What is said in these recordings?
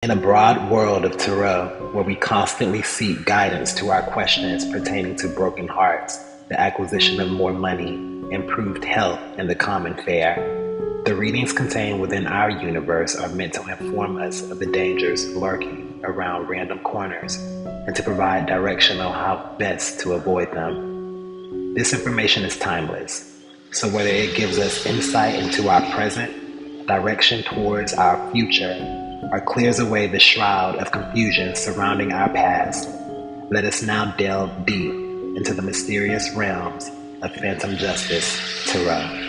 In a broad world of tarot, where we constantly seek guidance to our questions pertaining to broken hearts, the acquisition of more money, improved health, and the common fare, the readings contained within our universe are meant to inform us of the dangers lurking around random corners and to provide direction on how best to avoid them. This information is timeless, so whether it gives us insight into our present, direction towards our future, or clears away the shroud of confusion surrounding our past, let us now delve deep into the mysterious realms of Phantom Justice Tarot.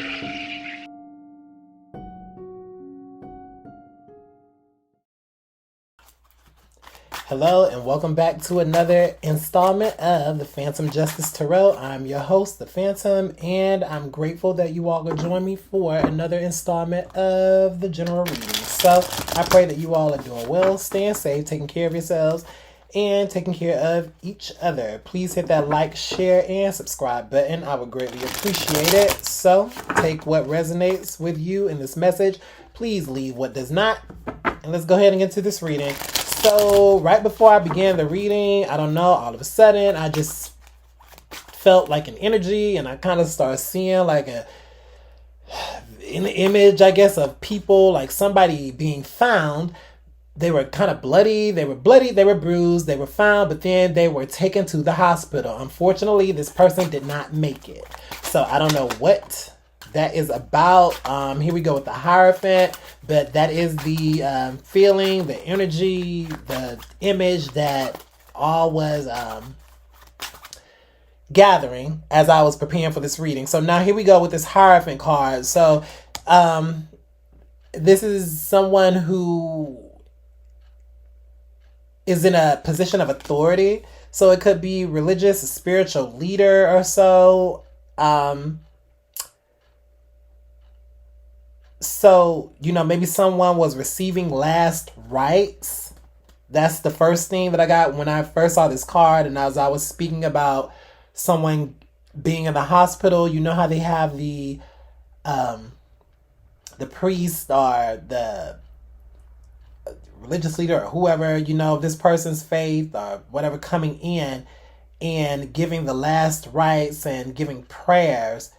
Hello and welcome back to another installment of the Phantom Justice Tarot. I'm your host, the Phantom, and I'm grateful that you all could join me for another installment of the general reading. So I pray that you all are doing well, staying safe, taking care of yourselves, and taking care of each other. Please hit that like, share, and subscribe button. I would greatly appreciate it. So take what resonates with you in this message. Please leave what does not. And let's go ahead and get to this reading. So right before I began the reading, I don't know, all of a sudden I just felt like an energy, and I kind of started seeing like an image, I guess, of people, like somebody being found. They were kind of bloody, they were bruised, they were found, but then they were taken to the hospital. Unfortunately, this person did not make it. So I don't know what that is about. Here we go with the Hierophant, but that is the feeling, the energy, the image that all was gathering as I was preparing for this reading. So now here we go with this Hierophant card. So this is someone who is in a position of authority. So it could be religious, a spiritual leader or so. So, maybe someone was receiving last rites. That's the first thing that I got when I first saw this card. And as I was speaking about someone being in the hospital, you know how they have the priest or the religious leader or whoever, this person's faith or whatever, coming in and giving the last rites and giving prayers.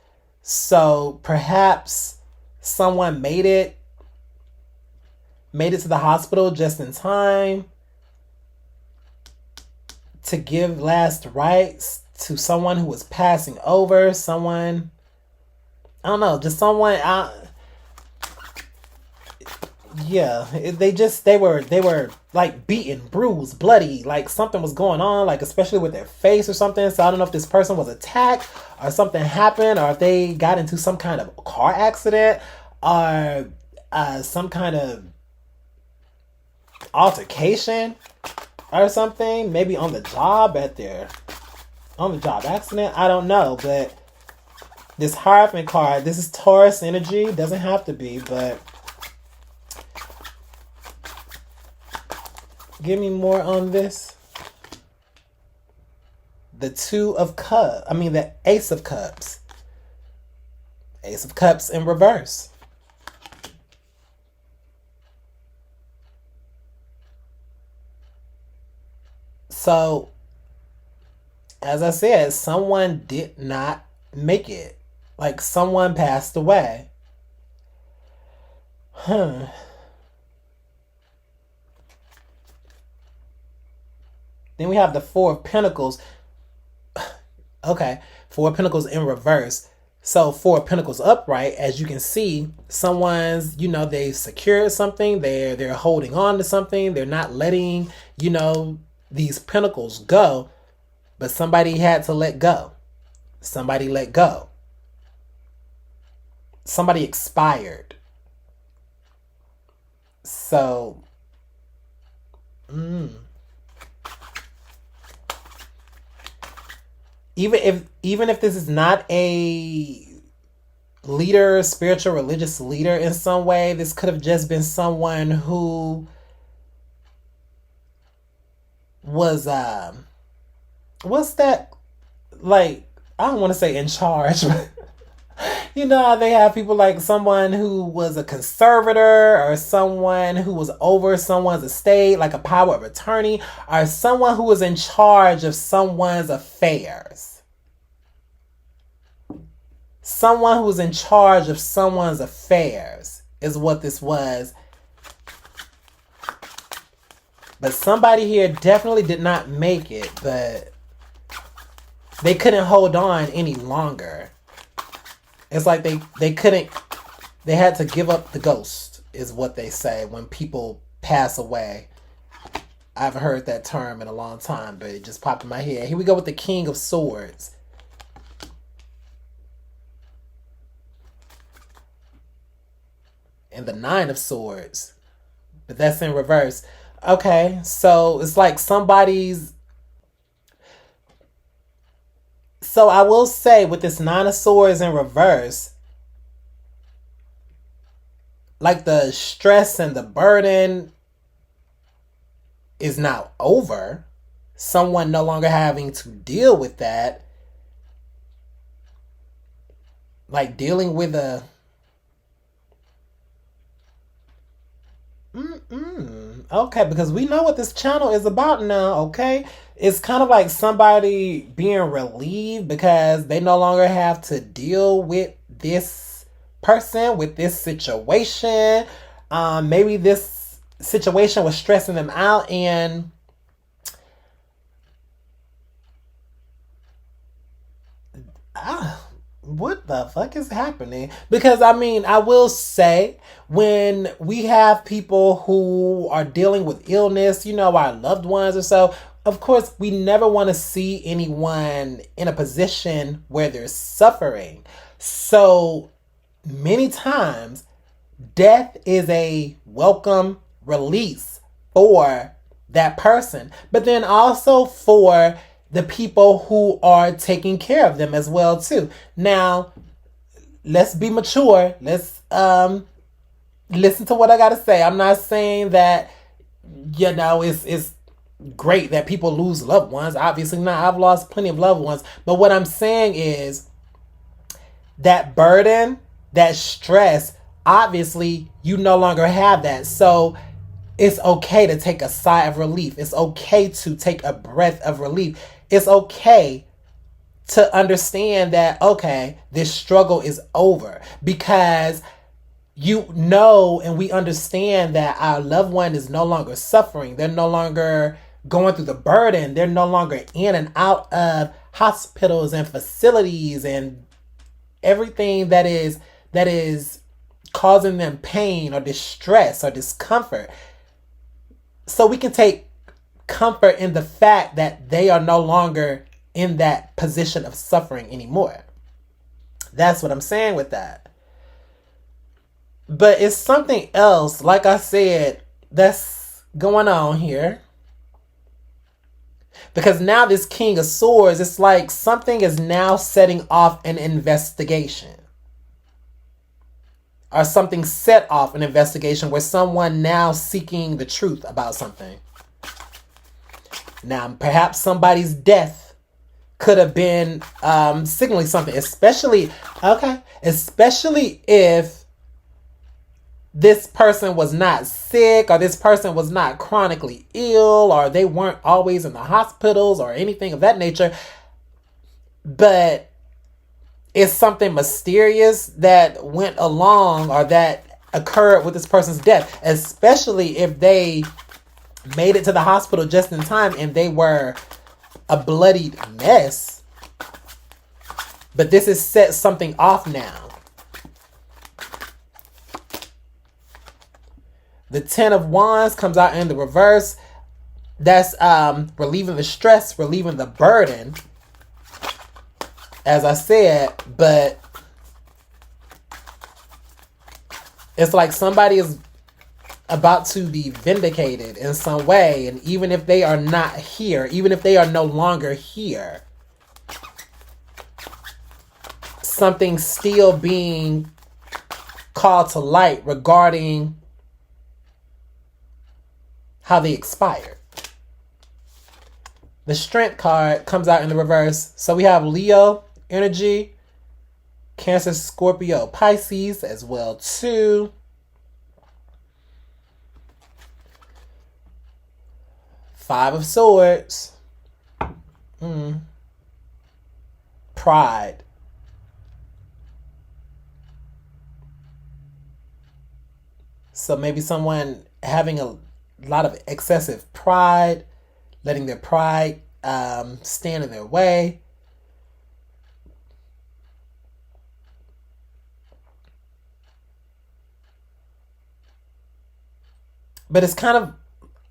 So perhaps someone made it to the hospital just in time to give last rites to someone who was passing over. Someone, I don't know, just someone. They were like beaten, bruised, bloody, like something was going on, like especially with their face or something. So I don't know if this person was attacked or something happened, or if they got into some kind of car accident or some kind of altercation or something, maybe on the job accident. I don't know, but this Hierophant card, this is Taurus energy. Doesn't have to be, but give me more on this. The the Ace of Cups. Ace of Cups in reverse. So, as I said, someone did not make it. Like someone passed away. Then we have the Four of Pentacles. Okay, Four of Pentacles in reverse. So Four of Pentacles upright, as you can see, someone's, they've secured something. They're holding on to something. They're not letting, these pentacles go. But somebody had to let go. Somebody let go. Somebody expired. So, even if this is not a leader, spiritual, religious leader in some way, this could have just been someone who was what's that, like, I don't want to say in charge, but You know how they have people like someone who was a conservator or someone who was over someone's estate, like a power of attorney, or someone who was in charge of someone's affairs. Someone who was in charge of someone's affairs is what this was. But somebody here definitely did not make it, but they couldn't hold on any longer. It's like they couldn't, they had to give up the ghost, is what they say when people pass away. I haven't heard that term in a long time, but it just popped in my head. Here we go with the King of Swords. And the Nine of Swords. But that's in reverse. Okay, so it's like somebody's... So I will say with this Nine of Swords in reverse, like the stress and the burden is now over. Someone no longer having to deal with that. Like dealing with a... Okay, because we know what this channel is about now, okay? It's kind of like somebody being relieved because they no longer have to deal with this person, with this situation. Maybe this situation was stressing them out, and what the fuck is happening? Because I mean, I will say, when we have people who are dealing with illness, you know, our loved ones or so, of course, we never want to see anyone in a position where they're suffering. So many times, death is a welcome release for that person, but then also for the people who are taking care of them as well too. Now, let's be mature. Let's listen to what I gotta say. I'm not saying that, you know, it's great that people lose loved ones. Obviously not. I've lost plenty of loved ones. But what I'm saying is that burden, that stress, obviously you no longer have that. So it's okay to take a sigh of relief. It's okay to take a breath of relief. It's okay to understand that, okay, this struggle is over, because you know, and we understand that our loved one is no longer suffering. They're no longer going through the burden. They're no longer in and out of hospitals and facilities and everything that is causing them pain or distress or discomfort. So we can take comfort in the fact that they are no longer in that position of suffering anymore. That's what I'm saying with that. But it's something else, like I said, that's going on here. Because now this King of Swords, it's like something is now setting off an investigation. Or something set off an investigation where someone now seeking the truth about something. Now, perhaps somebody's death could have been signaling something, especially if this person was not sick, or this person was not chronically ill, or they weren't always in the hospitals or anything of that nature. But it's something mysterious that went along or that occurred with this person's death, especially if they made it to the hospital just in time and they were a bloodied mess. But this has set something off now. The Ten of Wands comes out in the reverse. That's relieving the stress, relieving the burden, as I said. But it's like somebody is about to be vindicated in some way. And even if they are not here, even if they are no longer here, something's still being called to light regarding how they expired. The Strength card comes out in the reverse. So we have Leo energy Cancer, Scorpio, Pisces as well too. Five of Swords. Pride. So maybe someone having a lot of excessive pride, letting their pride stand in their way. But it's kind of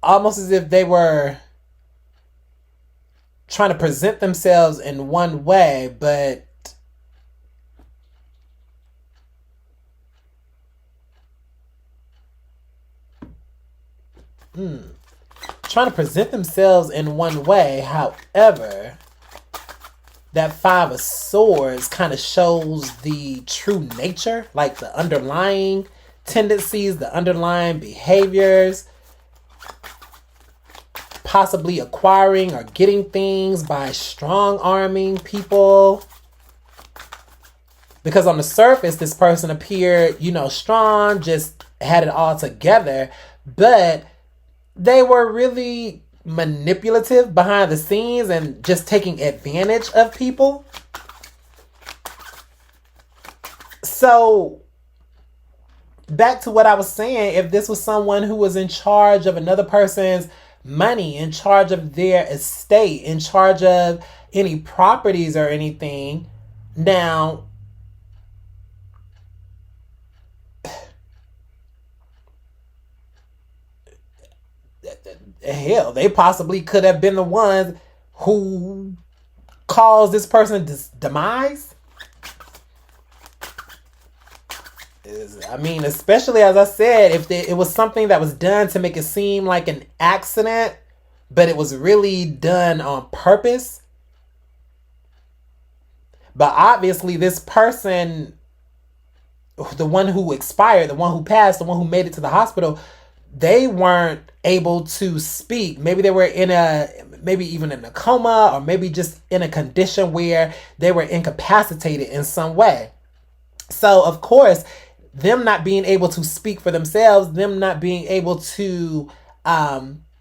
almost as if they were trying to present themselves in one way, but trying to present themselves in one way. However, that Five of Swords kind of shows the true nature, like the underlying tendencies, the underlying behaviors, possibly acquiring or getting things by strong-arming people. Because on the surface, this person appeared, strong, just had it all together, but they were really manipulative behind the scenes and just taking advantage of people. So, back to what I was saying, if this was someone who was in charge of another person's money, in charge of their estate, in charge of any properties or anything, now, hell, they possibly could have been the ones who caused this person's demise. I mean, especially as I said, if it was something that was done to make it seem like an accident, but it was really done on purpose. But obviously this person, the one who expired, the one who passed, the one who made it to the hospital, they weren't able to speak. Maybe they were maybe even in a coma, or maybe just in a condition where they were incapacitated in some way. So, of course, them not being able to speak for themselves, them not being able to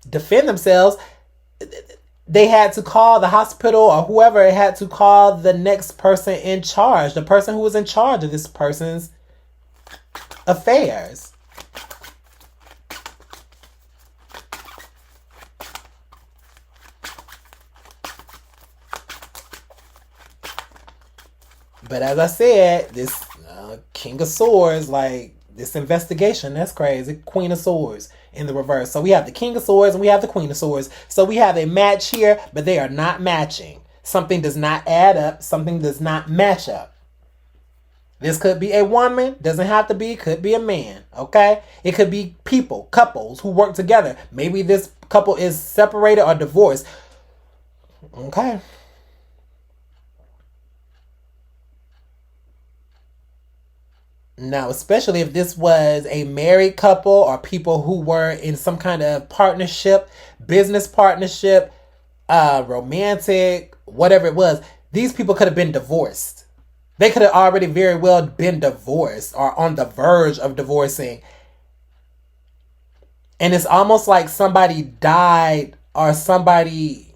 defend themselves, they had to call the hospital, or whoever had to call the next person in charge, the person who was in charge of this person's affairs. But as I said, this King of Swords, like this investigation, that's crazy. Queen of Swords in the reverse. So we have the King of Swords and we have the Queen of Swords. So we have a match here, but they are not matching. Something does not add up. Something does not match up. This could be a woman, doesn't have to be, could be a man, okay? It could be people, couples who work together. Maybe this couple is separated or divorced. Okay. Now, especially if this was a married couple or people who were in some kind of partnership, business partnership, romantic, whatever it was, these people could have been divorced. They could have already very well been divorced or on the verge of divorcing. And it's almost like somebody died or somebody...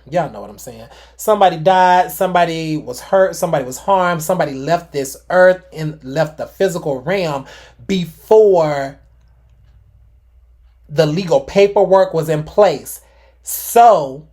Y'all know what I'm saying. Somebody died, somebody was hurt, somebody was harmed, somebody left this earth and left the physical realm before the legal paperwork was in place. So,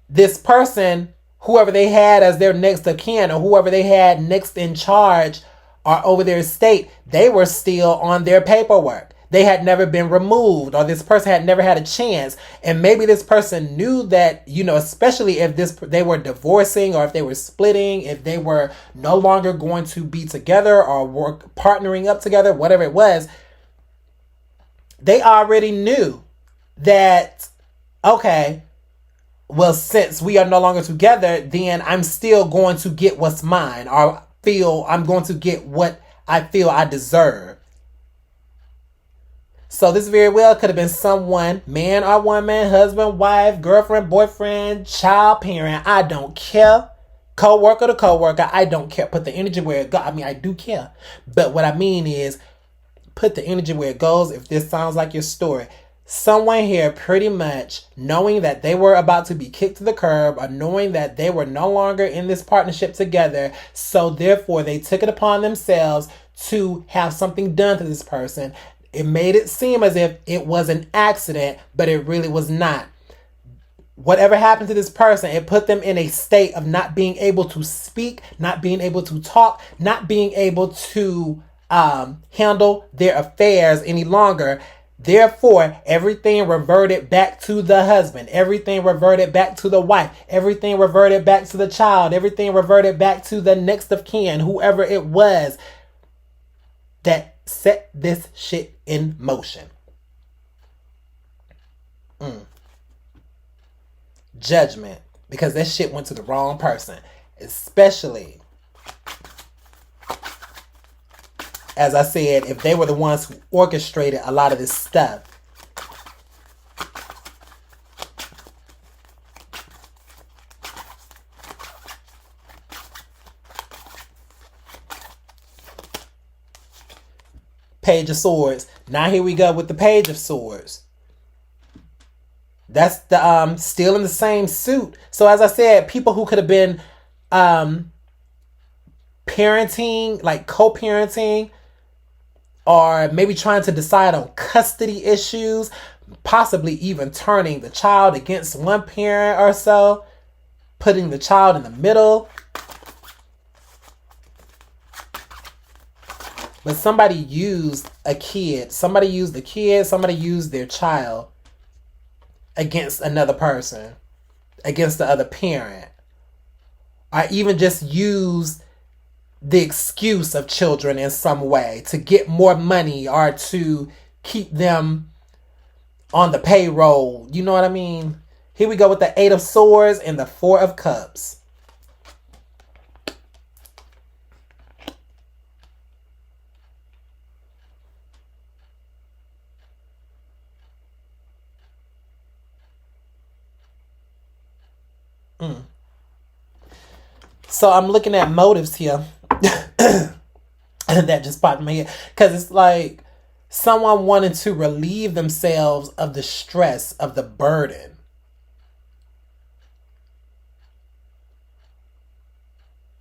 this person, whoever they had as their next of kin or whoever they had next in charge or over their estate, they were still on their paperwork. They had never been removed, or this person had never had a chance. And maybe this person knew that, especially if they were divorcing or if they were splitting, if they were no longer going to be together or partnering up together, whatever it was, they already knew that, okay, well, since we are no longer together, then I'm still going to get what's mine, or I'm going to get what I feel I deserve. So this very well could have been someone, man or woman, husband, wife, girlfriend, boyfriend, child, parent, I don't care. Co-worker to co-worker, I don't care. Put the energy where it goes. I mean, I do care. But what I mean is, put the energy where it goes. If this sounds like your story, someone here pretty much knowing that they were about to be kicked to the curb, or knowing that they were no longer in this partnership together, so therefore they took it upon themselves to have something done to this person. It made it seem as if it was an accident, but it really was not. Whatever happened to this person, it put them in a state of not being able to speak, not being able to talk, not being able to handle their affairs any longer. Therefore, everything reverted back to the husband. Everything reverted back to the wife. Everything reverted back to the child. Everything reverted back to the next of kin, whoever it was that set this shit in motion. Judgment, because that shit went to the wrong person. Especially, as I said, if they were the ones who orchestrated a lot of this stuff. Page of Swords. Now here we go with the Page of Swords. That's the still in the same suit. So as I said, people who could have been parenting, like co-parenting, or maybe trying to decide on custody issues, possibly even turning the child against one parent or so, putting the child in the middle. But somebody used a kid. Somebody used the kid. Somebody used their child against another person, against the other parent. Or even just use the excuse of children in some way to get more money or to keep them on the payroll. You know what I mean? Here we go with the Eight of Swords and the Four of Cups. So I'm looking at motives here. And that just popped in my head. Because it's like someone wanting to relieve themselves of the stress, of the burden.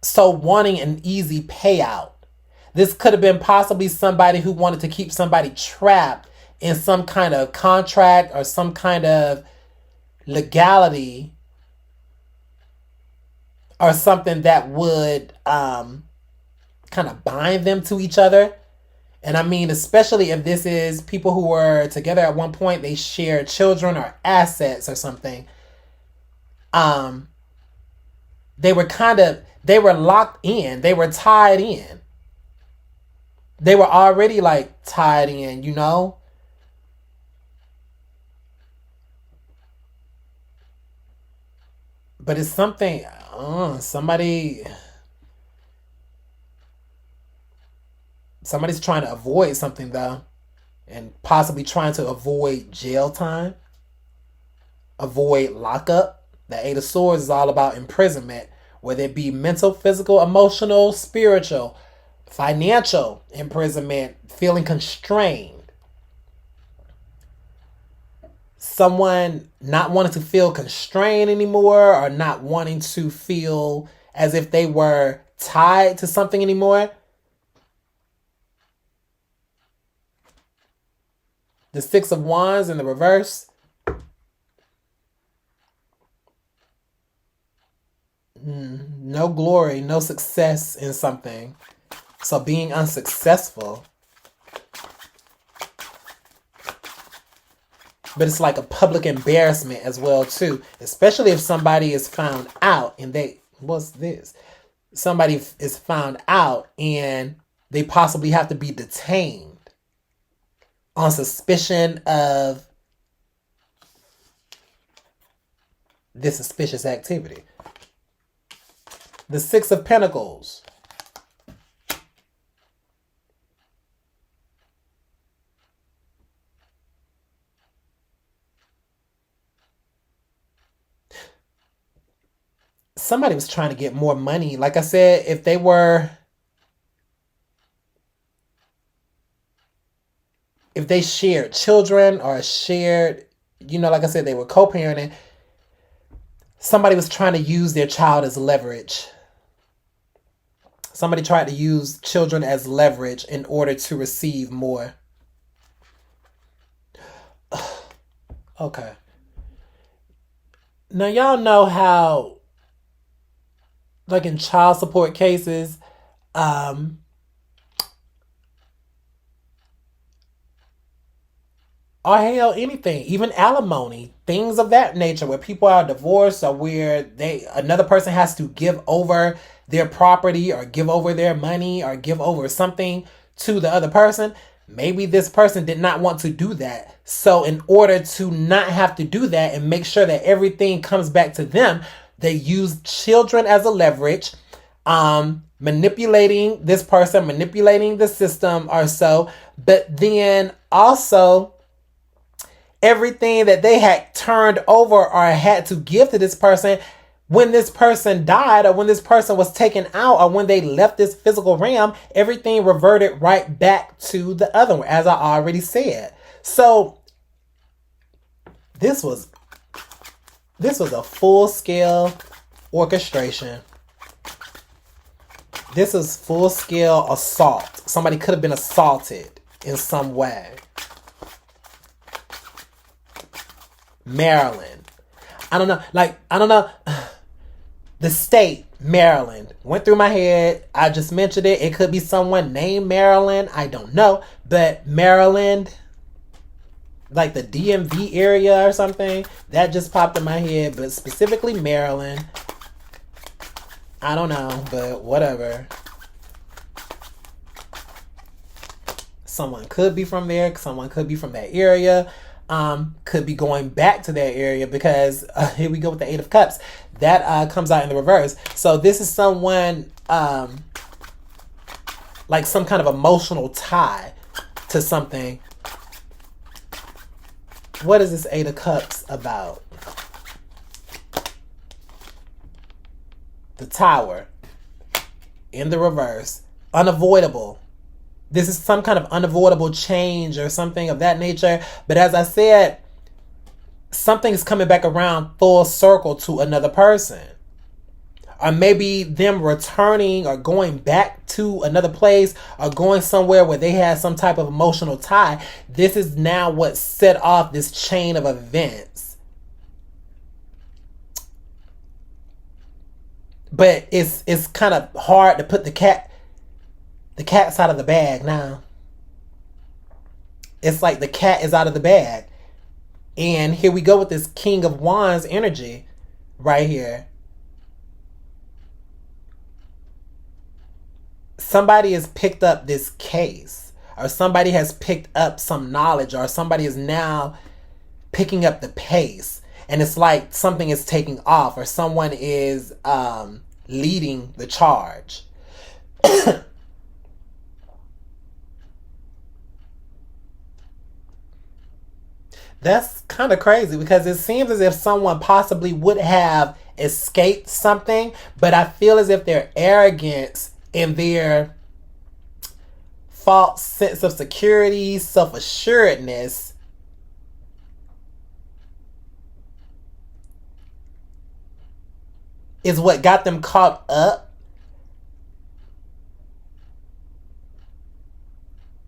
So wanting an easy payout. This could have been possibly somebody who wanted to keep somebody trapped in some kind of contract or some kind of legality, or something that would kind of bind them to each other. And I mean, especially if this is people who were together at one point, they shared children or assets or something. They were locked in. They were tied in. They were already like tied in, you know? But it's something, somebody's trying to avoid something though, and possibly trying to avoid jail time, avoid lockup. The Eight of Swords is all about imprisonment, whether it be mental, physical, emotional, spiritual, financial imprisonment, feeling constrained. Someone not wanting to feel constrained anymore, or not wanting to feel as if they were tied to something anymore. The Six of Wands in the reverse. No glory, no success in something. So being unsuccessful. But it's like a public embarrassment as well too. Especially if somebody is found out and what's this? Somebody is found out and they possibly have to be detained on suspicion of this suspicious activity. The Six of Pentacles. somebody was trying to get more money. Like I said, if they shared children or shared, like I said, they were co-parenting, somebody was trying to use their child as leverage. Somebody tried to use children as leverage in order to receive more. Okay. Now, y'all know how, like in child support cases, or hell, anything, even alimony, things of that nature, where people are divorced or where another person has to give over their property or give over their money or give over something to the other person. Maybe this person did not want to do that. So in order to not have to do that and make sure that everything comes back to them, they use children as a leverage, manipulating this person, manipulating the system or so. But then also, everything that they had turned over or had to give to this person, when this person died or when this person was taken out or when they left this physical realm, everything reverted right back to the other one, as I already said. So this was a full-scale orchestration. This is full-scale assault. Somebody could have been assaulted in some way. Maryland. I don't know. The state, Maryland, went through my head. I just mentioned it. It could be someone named Maryland. I don't know. But Maryland, like the DMV area or something, that just popped in my head. But specifically Maryland. I don't know, but whatever. Someone could be from there. Someone could be from that area. Could be going back to that area because here we go with the Eight of Cups. That comes out in the reverse. So this is someone like some kind of emotional tie to something. What is this Eight of Cups about? The Tower in the reverse. Unavoidable. This is some kind of unavoidable change or something of that nature. But as I said, something's coming back around full circle to another person. Or maybe them returning or going back to another place or going somewhere where they had some type of emotional tie. This is now what set off this chain of events. But it's kind of hard to put the cat's out of the bag now. It's like the cat is out of the bag. And here we go with this King of Wands energy right here. Somebody has picked up this case, or somebody has picked up some knowledge, or somebody is now picking up the pace. And it's like something is taking off, or someone is leading the charge. That's kind of crazy because it seems as if someone possibly would have escaped something, but I feel as if their arrogance and their false sense of security, self-assuredness is what got them caught up.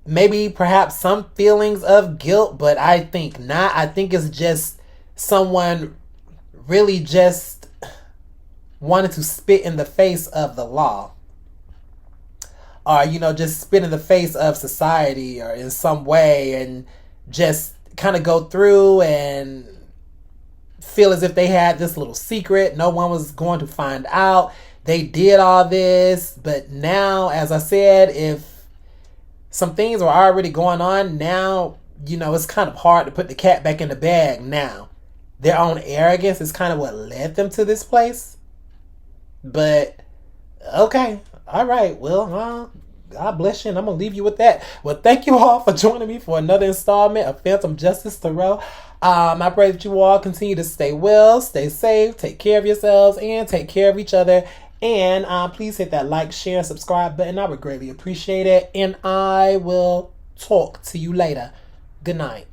Maybe perhaps some feelings of guilt, but I think not. I think it's just someone really just wanted to spit in the face of the law. Or, just spit in the face of society or in some way and just kind of go through and feel as if they had this little secret. No one was going to find out. They did all this. But now, as I said, if some things were already going on, now, it's kind of hard to put the cat back in the bag now. Their own arrogance is kind of what led them to this place. But, okay. All right. Well, God bless you, and I'm going to leave you with that. Well, thank you all for joining me for another installment of Phantom Justice Tarot. I pray that you all continue to stay well, stay safe, take care of yourselves, and take care of each other. And please hit that like, share, and subscribe button. I would greatly appreciate it. And I will talk to you later. Good night.